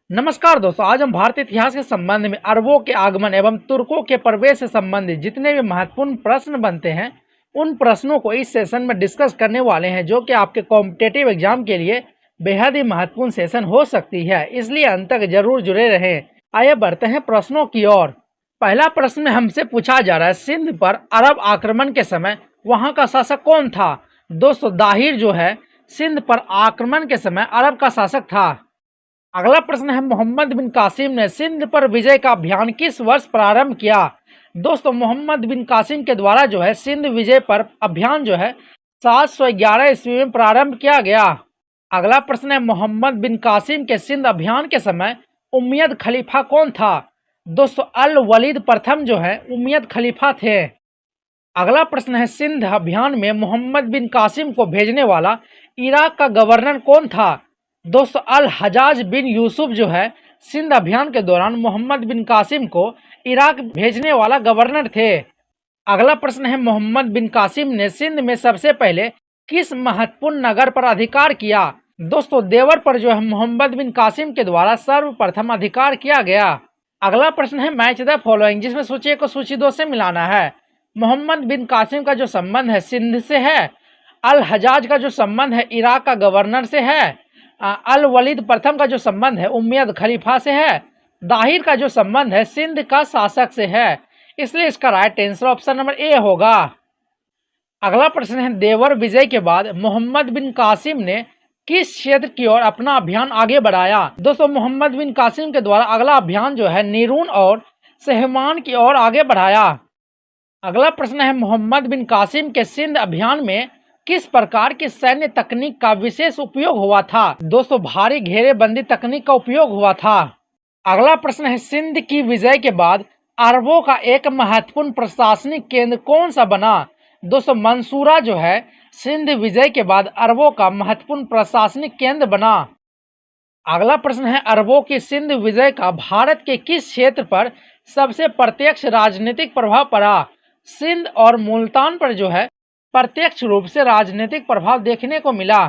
नमस्कार दोस्तों, आज हम भारतीय इतिहास के संबंध में अरबों के आगमन एवं तुर्कों के प्रवेश से संबंधित जितने भी महत्वपूर्ण प्रश्न बनते हैं उन प्रश्नों को इस सेशन में डिस्कस करने वाले हैं, जो कि आपके कॉम्पिटिटिव एग्जाम के लिए बेहद ही महत्वपूर्ण सेशन हो सकती है, इसलिए अंत तक जरूर जुड़े रहें। आइए बढ़ते हैं प्रश्नों की ओर। पहला प्रश्न हमसे पूछा जा रहा है, सिंध पर अरब आक्रमण के समय वहाँ का शासक कौन था? दोस्तों, दाहिर जो है सिंध पर आक्रमण के समय अरब का शासक था। अगला प्रश्न है, मोहम्मद बिन कासिम ने सिंध पर विजय का अभियान किस वर्ष प्रारंभ किया? दोस्तों, मोहम्मद बिन कासिम के द्वारा जो है सिंध विजय पर अभियान जो है 711 ईस्वी में प्रारंभ किया गया। अगला प्रश्न है, मोहम्मद बिन कासिम के सिंध अभियान के समय उम्मयद खलीफा कौन था? दोस्तों, अल वलीद प्रथम जो है उम्मयद खलीफा थे। अगला प्रश्न है, सिंध अभियान में मोहम्मद बिन कासिम को भेजने वाला इराक का गवर्नर कौन था? दोस्तों, अल हजाज बिन यूसुफ जो है सिंध अभियान के दौरान मोहम्मद बिन कासिम को इराक भेजने वाला गवर्नर थे। अगला प्रश्न है, मोहम्मद बिन कासिम ने सिंध में सबसे पहले किस महत्वपूर्ण नगर पर अधिकार किया? दोस्तों, देवर पर जो है मोहम्मद बिन कासिम के द्वारा सर्वप्रथम अधिकार किया गया। अगला प्रश्न है, मैच द फॉलोइंग, जिसमें सूची 1 को सूची 2 से मिलाना है। मोहम्मद बिन कासिम का जो संबंध है सिंध से है, अल हजाज का जो संबंध है इराक का गवर्नर से है, अल वलीद प्रथम का जो संबंध है उम्मयद खलीफा से है, दाहिर का जो संबंध है सिंध का शासक से है, इसलिए इसका right answer option number A होगा। अगला प्रश्न है, देवर विजय के बाद मोहम्मद बिन कासिम ने किस क्षेत्र की ओर अपना अभियान आगे बढ़ाया? दोस्तों, मोहम्मद बिन कासिम के द्वारा अगला अभियान जो है नीरून और सहमान की ओर आगे बढ़ाया। अगला प्रश्न है, मोहम्मद बिन कासिम के सिंध अभियान में किस प्रकार की सैन्य तकनीक का विशेष उपयोग हुआ था? दोस्तों, भारी घेरेबंदी तकनीक का उपयोग हुआ था। अगला प्रश्न है, सिंध की विजय के बाद अरबों का एक महत्वपूर्ण प्रशासनिक केंद्र कौन सा बना? दोस्तों, मंसूरा जो है सिंध विजय के बाद अरबों का महत्वपूर्ण प्रशासनिक केंद्र बना। अगला प्रश्न है, अरबों की सिंध विजय का भारत के किस क्षेत्र पर सबसे प्रत्यक्ष राजनीतिक प्रभाव पड़ा? सिंध और मुल्तान पर जो है प्रत्यक्ष रूप से राजनीतिक प्रभाव देखने को मिला।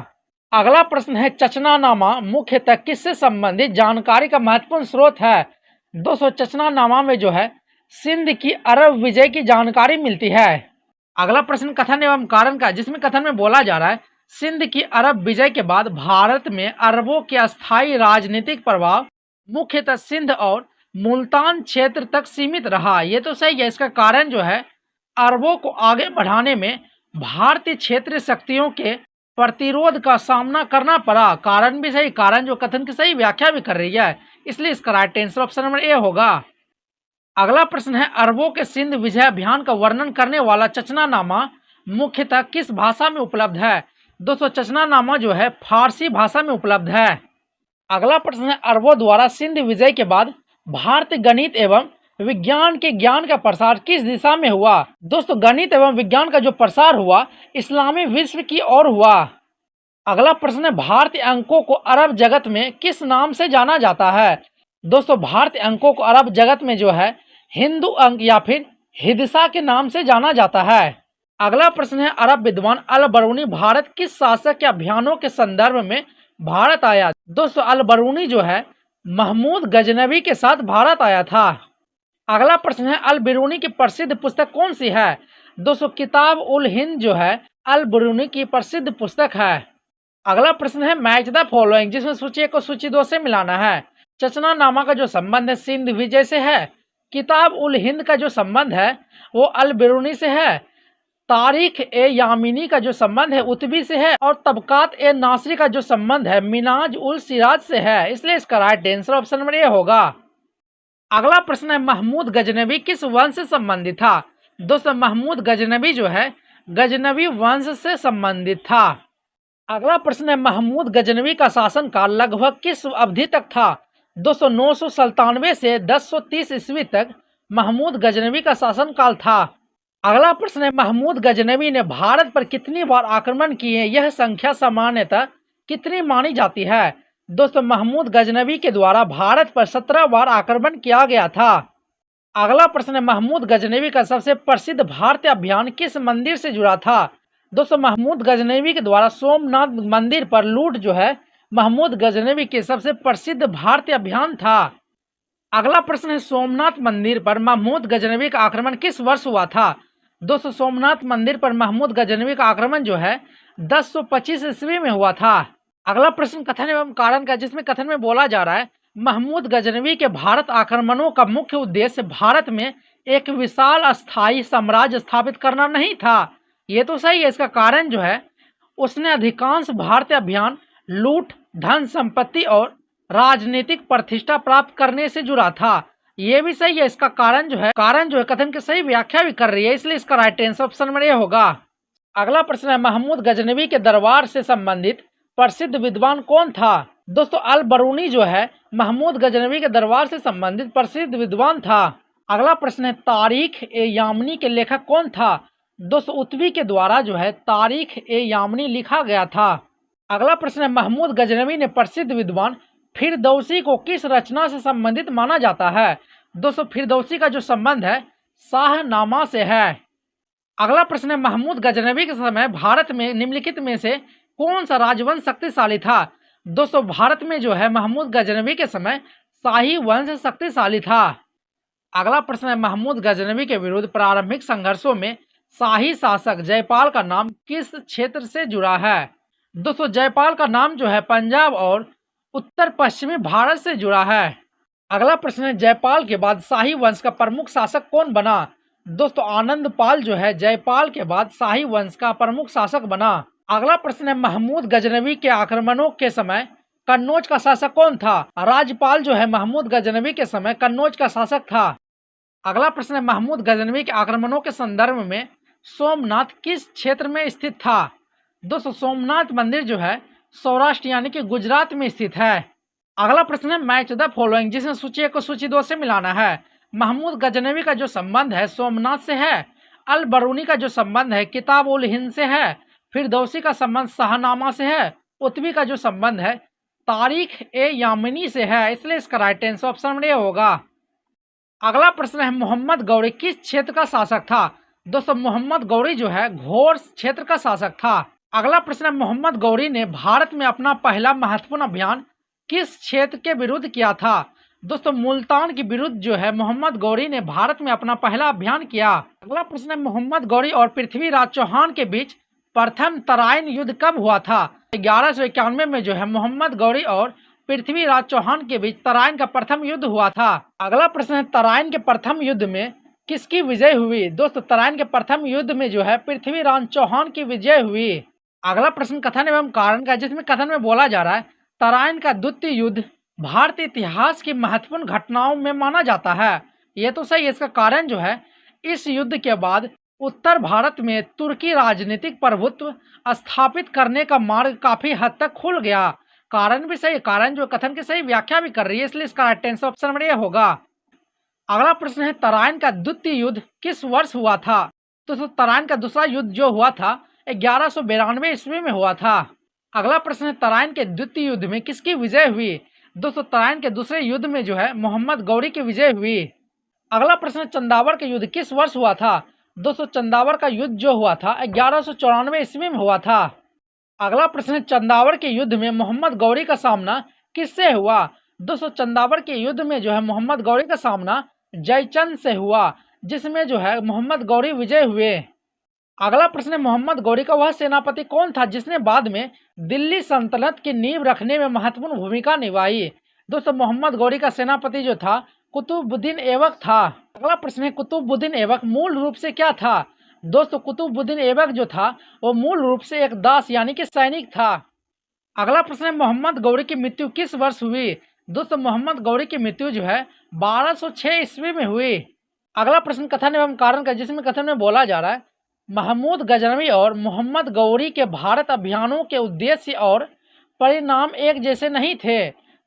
अगला प्रश्न है, चचनानामा मुख्यतः किससे संबंधित जानकारी का महत्वपूर्ण स्रोत है? दोस्तों, चचनानामा में जो है सिंध की अरब विजय की जानकारी मिलती है। अगला प्रश्न कथन एवं कारण का, जिसमें कथन में बोला जा रहा है, सिंध की अरब विजय के बाद भारत में अरबों के अस्थायी राजनीतिक प्रभाव मुख्यतः सिंध और मुल्तान क्षेत्र तक सीमित रहा। ये तो सही है। इसका कारण जो है अरबों को आगे बढ़ाने में भारतीय क्षेत्रीय शक्तियों के प्रतिरोध का सामना करना पड़ा। कारण भी सही, कारण जो कथन की सही व्याख्या भी कर रही है, इसलिए इसका right answer option number A होगा। अगला प्रश्न है, अरबों के सिंध विजय अभियान का वर्णन करने वाला चचनानामा मुख्यतः किस भाषा में उपलब्ध है? दोस्तों, चचनानामा जो है फारसी भाषा में उपलब्ध है। अगला प्रश्न है, अरबों द्वारा सिंध विजय के बाद भारतीय गणित एवं विज्ञान के ज्ञान का प्रसार किस दिशा में हुआ? दोस्तों, गणित एवं विज्ञान का जो प्रसार हुआ इस्लामी विश्व की ओर हुआ। अगला प्रश्न है, भारतीय अंकों को अरब जगत में किस नाम से जाना जाता है? दोस्तों, भारतीय अंकों को अरब जगत में जो है हिंदू अंक या फिर हिदसा के नाम से जाना जाता है। अगला प्रश्न है, अरब विद्वान अल बरूनी भारत किस शासक के अभियानों के संदर्भ में भारत आया? दोस्तों, अल बरूनी जो है महमूद गजनवी के साथ भारत आया था। अगला प्रश्न है, अल बिरूनी की प्रसिद्ध पुस्तक कौन सी है? दोस्तों, किताब उल हिंद जो है अल बिरूनी की प्रसिद्ध पुस्तक है। अगला प्रश्न है, मैच द फॉलोइंग, जिसमें सूची 1 को सूची 2 से मिलाना है। चचनानामा का जो संबंध है सिंध विजय से है, किताब उल हिंद का जो संबंध है वो अल बिरूनी से है, तारीख ए यामिनी का जो संबंध है उतबी से है, और तबकात ए नासरी का जो संबंध है मिनाज उल सिराज से है, इसलिए इसका right answer option number A होगा। अगला प्रश्न है, महमूद गजनवी किस वंश से संबंधित था? दोस्तों, महमूद गजनवी जो है गजनवी वंश से संबंधित था। अगला प्रश्न है, महमूद गजनवी का शासनकाल लगभग किस अवधि तक था? दोस्तों, 997 से 1030 ईस्वी तक महमूद गजनवी का शासनकाल था। अगला प्रश्न है, महमूद गजनवी ने भारत पर कितनी बार आक्रमण किए? यह संख्या सामान्यतः कितनी मानी जाती है? दोस्तों, महमूद गजनवी के द्वारा भारत पर 17 बार आक्रमण किया गया था। अगला प्रश्न है, महमूद गजनवी का सबसे प्रसिद्ध भारतीय अभियान किस मंदिर से जुड़ा था? दोस्तों, महमूद गजनवी के द्वारा सोमनाथ मंदिर पर लूट जो है महमूद गजनवी के सबसे प्रसिद्ध भारतीय अभियान था? अगला प्रश्न है सोमनाथ मंदिर पर महमूद गजनवी का आक्रमण किस वर्ष हुआ था? दोस्तों सोमनाथ मंदिर पर महमूद गजनवी का आक्रमण जो है 1025 ईस्वी में हुआ था। अगला प्रश्न कथन एवं कारण का, जिसमें कथन में बोला जा रहा है महमूद गजनवी के भारत आक्रमणों का मुख्य उद्देश्य भारत में एक विशाल अस्थायी साम्राज्य स्थापित करना नहीं था। ये तो सही है। इसका कारण जो है उसने अधिकांश भारतीय अभियान लूट, धन संपत्ति और राजनीतिक प्रतिष्ठा प्राप्त करने से जुड़ा था। ये भी सही है। इसका कारण जो है कथन की सही व्याख्या भी कर रही है, इसलिए इसका राइट आंसर ऑप्शन में ये होगा। अगला प्रश्न है महमूद गजनवी के दरबार से संबंधित प्रसिद्ध विद्वान कौन था? दोस्तों अल बरूनी जो है महमूद गजनवी के दरबार से संबंधित प्रसिद्ध विद्वान था। अगला प्रश्न है तारीख ए यामनी के लेखक कौन था? दोस्तों उत्वी के द्वारा जो है तारीख ए यामनी लिखा गया था। अगला प्रश्न है महमूद गजनवी ने प्रसिद्ध विद्वान फिरदौसी को किस रचना से संबंधित माना जाता है? दोस्तों फिरदौसी का जो संबंध है शाहनामा से है। अगला प्रश्न है महमूद गजनवी के समय भारत में निम्नलिखित में से कौन सा राजवंश शक्तिशाली था? दोस्तों भारत में जो है महमूद गजनवी के समय शाही वंश शक्तिशाली था। अगला प्रश्न है महमूद गजनवी के विरुद्ध प्रारंभिक संघर्षों में शाही शासक जयपाल का नाम किस क्षेत्र से जुड़ा है? दोस्तों जयपाल का नाम जो है पंजाब और उत्तर पश्चिमी भारत से जुड़ा है। अगला प्रश्न है जयपाल के बाद शाही वंश का प्रमुख शासक कौन बना? दोस्तों आनंद पाल जो है जयपाल के बाद शाही वंश का प्रमुख शासक बना। अगला प्रश्न है महमूद गजनवी के आक्रमणों के समय कन्नौज का शासक कौन था? राजपाल जो है महमूद गजनवी के समय कन्नौज का शासक था। अगला प्रश्न है महमूद गजनवी के आक्रमणों के संदर्भ में सोमनाथ किस क्षेत्र में स्थित था? दोस्तों सोमनाथ मंदिर जो है सौराष्ट्र यानी कि गुजरात में स्थित है। अगला प्रश्न है मैच द फॉलोइंग, जिसमें सूची 1 को सूची 2 से मिलाना है। महमूद गजनवी का जो संबंध है सोमनाथ से है। अल बरूनी का जो संबंध है किताब उल हिंद से है। फिरदौसी का संबंध शाहनामा से है। उत्वी का जो संबंध है तारीख ए यामिनी से है, इसलिए इसका राइट आंसर ऑप्शन में होगा। अगला प्रश्न है मोहम्मद गौरी किस क्षेत्र का शासक था? दोस्तों मोहम्मद गौरी जो है घोर क्षेत्र का शासक था। अगला प्रश्न है मोहम्मद गौरी ने भारत में अपना पहला महत्वपूर्ण अभियान किस क्षेत्र के विरुद्ध किया था? दोस्तों मुल्तान के विरुद्ध जो है मोहम्मद गौरी ने भारत में अपना पहला अभियान किया। अगला प्रश्न है मोहम्मद गौरी और पृथ्वीराज चौहान के बीच प्रथम तराइन युद्ध कब हुआ था? 1191 में जो है मोहम्मद गौरी और पृथ्वीराज चौहान के बीच तराइन का प्रथम युद्ध हुआ था। अगला प्रश्न है तराइन के प्रथम युद्ध में किसकी विजय हुई? दोस्तों तराइन के प्रथम युद्ध में जो है पृथ्वीराज चौहान की विजय हुई। अगला प्रश्न कथन एवं कारण का, जिसमें कथन में बोला जा रहा है तराइन का द्वितीय युद्ध भारतीय इतिहास की महत्वपूर्ण घटनाओं में माना जाता है। ये तो सही है। इसका कारण जो है इस युद्ध के बाद उत्तर भारत में तुर्की राजनीतिक प्रभुत्व स्थापित करने का मार्ग काफी हद तक खुल गया। कारण भी सही, कारण जो कथन की सही व्याख्या भी कर रही है, इसलिए इसका राइट आंसर ऑप्शन में होगा। अगला प्रश्न है तराइन का द्वितीय युद्ध किस वर्ष हुआ था? तो तराइन का दूसरा युद्ध जो हुआ था 1192 ईस्वी में हुआ था। अगला प्रश्न है तराइन के द्वितीय युद्ध में किसकी विजय हुई? दोस्तों तराइन के दूसरे युद्ध में जो है मोहम्मद गौरी की विजय हुई। अगला प्रश्न है चंदावर का युद्ध किस वर्ष हुआ था? दोस्तों चंदावर का युद्ध जो हुआ था 1194 ईस्वी में हुआ था। अगला प्रश्न है चंदावर के युद्ध में मोहम्मद गौरी का सामना किससे हुआ? दोस्तों चंदावर के युद्ध में जो है मोहम्मद गौरी का सामना जयचंद से हुआ, जिसमें जो है मोहम्मद गौरी विजय हुए। अगला प्रश्न है मोहम्मद गौरी का वह सेनापति कौन था जिसने बाद में दिल्ली सल्तनत की नींव रखने में महत्वपूर्ण भूमिका निभाई? दोस्तों मोहम्मद गौरी का सेनापति जो था कुतुबुद्दीन ऐबक था। अगला प्रश्न है कुतुबुद्दीन ऐबक मूल रूप से क्या था? दोस्तों कुतुबुद्दीन ऐबक जो था वो मूल रूप से एक दास यानी कि सैनिक था। अगला प्रश्न है मोहम्मद गौरी की मृत्यु किस वर्ष हुई? दोस्तों मोहम्मद गौरी की मृत्यु जो है 1206 ईस्वी में हुई। अगला प्रश्न कथन एवं कारण का, जिसमें कथन में बोला जा रहा है महमूद गजनवी और मोहम्मद गौरी के भारत अभियानों के उद्देश्य और परिणाम एक जैसे नहीं थे।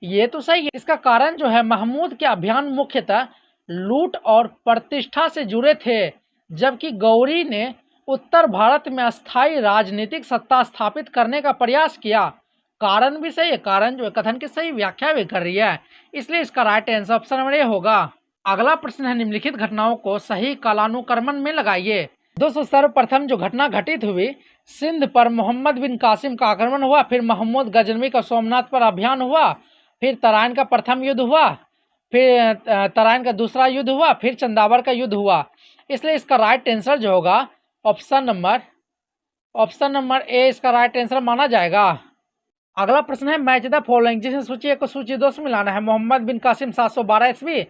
ये तो सही है। इसका कारण जो है महमूद के अभियान मुख्यतः लूट और प्रतिष्ठा से जुड़े थे, जबकि गौरी ने उत्तर भारत में अस्थायी राजनीतिक सत्ता स्थापित करने का प्रयास किया। कारण भी सही है। कारण जो है कथन की सही व्याख्या भी कर रही है, इसलिए इसका राइट आंसर ऑप्शन में होगा। अगला प्रश्न है निम्नलिखित घटनाओं को सही कालानुक्रम में लगाइए। दोस्तों सर्वप्रथम जो घटना घटित हुई, सिंध पर मोहम्मद बिन कासिम का आक्रमण हुआ, फिर महमूद गजनवी का सोमनाथ पर अभियान हुआ, फिर तराइन का प्रथम युद्ध हुआ, फिर तराइन का दूसरा युद्ध हुआ, फिर चंदावर का युद्ध हुआ। इसलिए इसका राइट आंसर जो होगा ऑप्शन नंबर ए इसका राइट आंसर माना जाएगा। अगला प्रश्न है मैच द फॉलोइंग, जिसमें सूची 1 को सूची 2 से मिलाना है। मोहम्मद बिन कासिम 712 ईस्वी,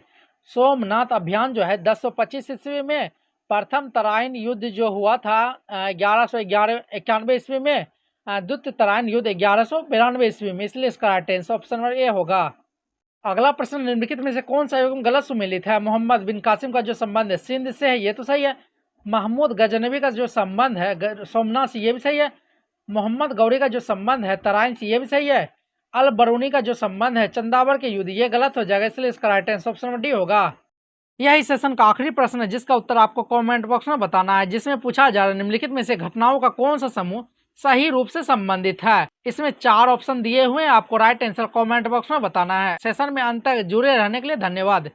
सोमनाथ अभियान जो है 1025 ईस्वी में, प्रथम तराइन युद्ध जो हुआ था 1191 ईस्वी में, द्वितीय तराइन युद्ध 1192 ईस्वी में। इसलिए इसका right answer option number A होगा। अगला प्रश्न निम्नलिखित में से कौन सा युग्म गलत सुमेलित है? मोहम्मद बिन कासिम का जो संबंध है सिंध से है, ये तो सही है। महमूद गजनवी का जो संबंध है सोमनाथ से, ये भी सही है। मोहम्मद गौरी का जो संबंध है तराइन से, ये भी सही है। अल बरूनी का जो संबंध है चंदावर के युद्ध, ये गलत हो जाएगा। इसलिए इसका right answer option number D होगा। यही सेशन का आखिरी प्रश्न है जिसका उत्तर आपको कमेंट बॉक्स में बताना है, जिसमें पूछा जा रहा है निम्नलिखित में से घटनाओं का कौन सा समूह सही रूप से संबंधित है। इसमें 4 ऑप्शन दिए हुए हैं, आपको राइट आंसर कमेंट बॉक्स में बताना है। सेशन में अंत तक जुड़े रहने के लिए धन्यवाद।